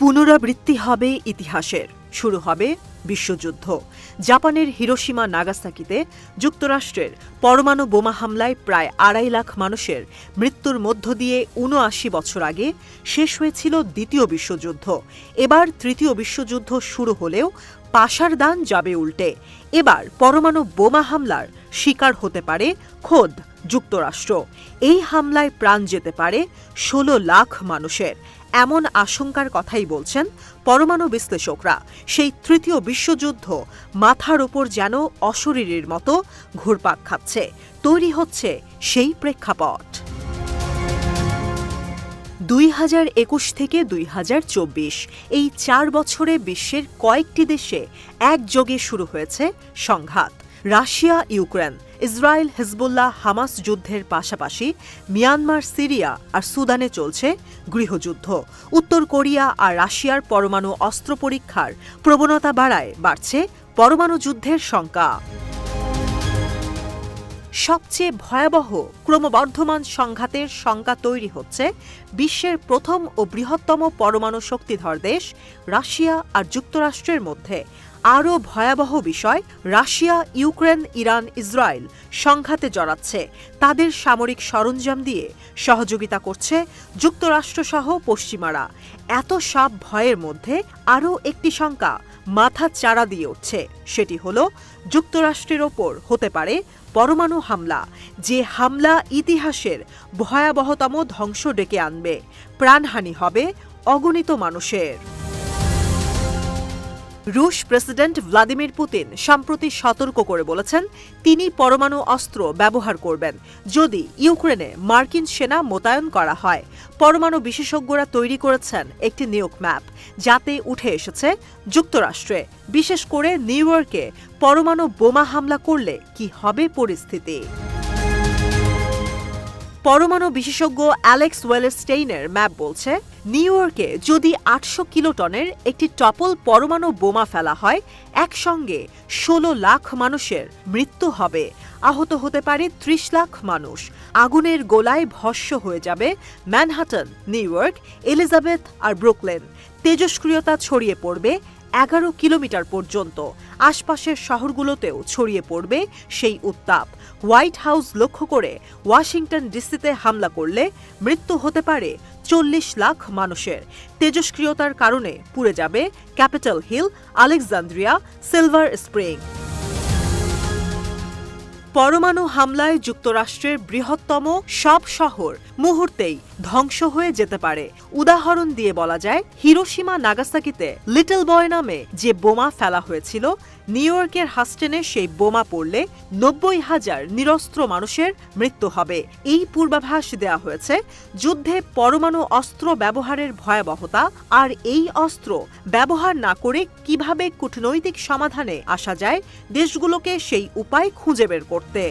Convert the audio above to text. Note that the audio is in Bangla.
পুনরাবৃত্তি হবে ইতিহাসের, শুরু হবে বিশ্বযুদ্ধ। জাপানের হিরোশিমা নাগাসাকিতে যুক্তরাষ্ট্রের পরমাণু বোমা হামলায় প্রায় ২.৫ লাখ মানুষের মৃত্যুর মধ্য দিয়ে ৭৯ বছর আগে শেষ হয়েছিল দ্বিতীয় বিশ্বযুদ্ধ। এবার তৃতীয় বিশ্বযুদ্ধ শুরু হলেও পাশার দান যাবে উল্টে। এবার পরমাণু বোমা হামলার শিকার হতে পারে খোদ যুক্তরাষ্ট্র। এই হামলায় প্রাণ যেতে পারে ১৬ লাখ মানুষের, এমন আশঙ্কার কথাই বলছেন পরমাণু বিশ্লেষকরা। সেই তৃতীয় বিশ্বযুদ্ধ মাথার ওপর যেন অশরীরীর মতো ঘুরপাক খাচ্ছে। তৈরি হচ্ছে সেই প্রেক্ষাপট। ২০২১ থেকে ২০২৪ এই ৪ বছরে বিশ্বের কয়েকটি দেশে একযোগে শুরু হয়েছে সংঘাত। Russia Ukraine, Israel Hezbollah Hamas যুদ্ধের পাশাপাশি মিয়ানমার, সিরিয়া আর সুদানে চলছে গৃহযুদ্ধ। উত্তর কোরিয়া আর রাশিয়ার পরমাণু অস্ত্র পরীক্ষার প্রবণতা বাড়ছে পরমাণু যুদ্ধের শঙ্কা। সবচেয়ে ভয়াবহ ক্রমবর্ধমান সংঘাতের শঙ্কা তৈরি হচ্ছে বিশ্বের প্রথম ও বৃহত্তম পরমাণু শক্তিধর দেশ রাশিয়া আর যুক্তরাষ্ট্রের মধ্যে। আরও ভয়াবহ বিষয়, রাশিয়া ইউক্রেন, ইরান, ইসরায়েল সংঘাতে জড়াচ্ছে। তাদের সামরিক সরঞ্জাম দিয়ে সহযোগিতা করছে যুক্তরাষ্ট্রসহ পশ্চিমারা। এত সব ভয়ের মধ্যে আরও একটি শঙ্কা মাথা চাড়া দিয়ে উঠছে, সেটি হলো যুক্তরাষ্ট্রের ওপর হতে পারে পরমাণু হামলা। যে হামলা ইতিহাসের ভয়াবহতম ধ্বংস ডেকে আনবে, প্রাণহানি হবে অগণিত মানুষের। রুশ প্রেসিডেন্ট ভ্লাদিমির পুতিন সম্প্রতি সতর্ক করে বলেছেন তিনি পরমাণু অস্ত্র ব্যবহার করবেন যদি ইউক্রেনে মার্কিন সেনা মোতায়েন করা হয়। পরমাণু বিশেষজ্ঞরা তৈরি করেছেন একটি নিউক ম্যাপ, যাতে উঠে এসেছে যুক্তরাষ্ট্রে, বিশেষ করে নিউ ইয়র্কে পরমাণু বোমা হামলা করলে কি হবে পরিস্থিতি। পরমাণু বিশেষজ্ঞ অ্যালেক্স ওয়েলস্টেইনের ম্যাপ বলছে নিউ ইয়র্কে যদি ৮০০ কিলোটনের একটি টপল পরমাণু বোমা ফেলা হয়, একসঙ্গে ১৬ লাখ মানুষের মৃত্যু হবে, আহত হতে পারে ৩০ লাখ মানুষ। আগুনের গোলায় ভস্ম হয়ে যাবে ম্যানহাটন, নিউ ইয়র্ক, এলিজাবেথ আর ব্রুকলেন। তেজস্ক্রিয়তা ছড়িয়ে পড়বে ১১ কিলোমিটার পর্যন্ত। আশপাশের শহরগুলোতেও ছড়িয়ে পড়বে সেই উত্তাপ। হোয়াইট হাউস লক্ষ্য করে ওয়াশিংটন ডিসিতে হামলা করলে মৃত্যু হতে পারে ৪০ লাখ মানুষের। তেজস্ক্রিয়তার কারণে পুড়ে যাবে Capitol Hill, Alexandria, silver spring. পরমাণু হামলায় যুক্তরাষ্ট্রের বৃহত্তম সব শহর মুহূর্তেই ধ্বংস হয়ে যেতে পারে। উদাহরণ দিয়ে বলা যায়, হিরোশিমা নাগাসাকিতে লিটল বয় নামে যে বোমা ফেলা হয়েছিল, নিউ ইয়র্কের হাস্টেনে সেই বোমা পড়লে ৯০,০০০ নিরস্ত্র মানুষের মৃত্যু হবে। এই পূর্বাভাস দেয়া হয়েছে যুদ্ধে পরমাণু অস্ত্র ব্যবহারের ভয়াবহতা আর এই অস্ত্র ব্যবহার না করে কিভাবে কূটনৈতিক সমাধানে আসা যায়, দেশগুলোকে সেই উপায় খুঁজে বের করতে।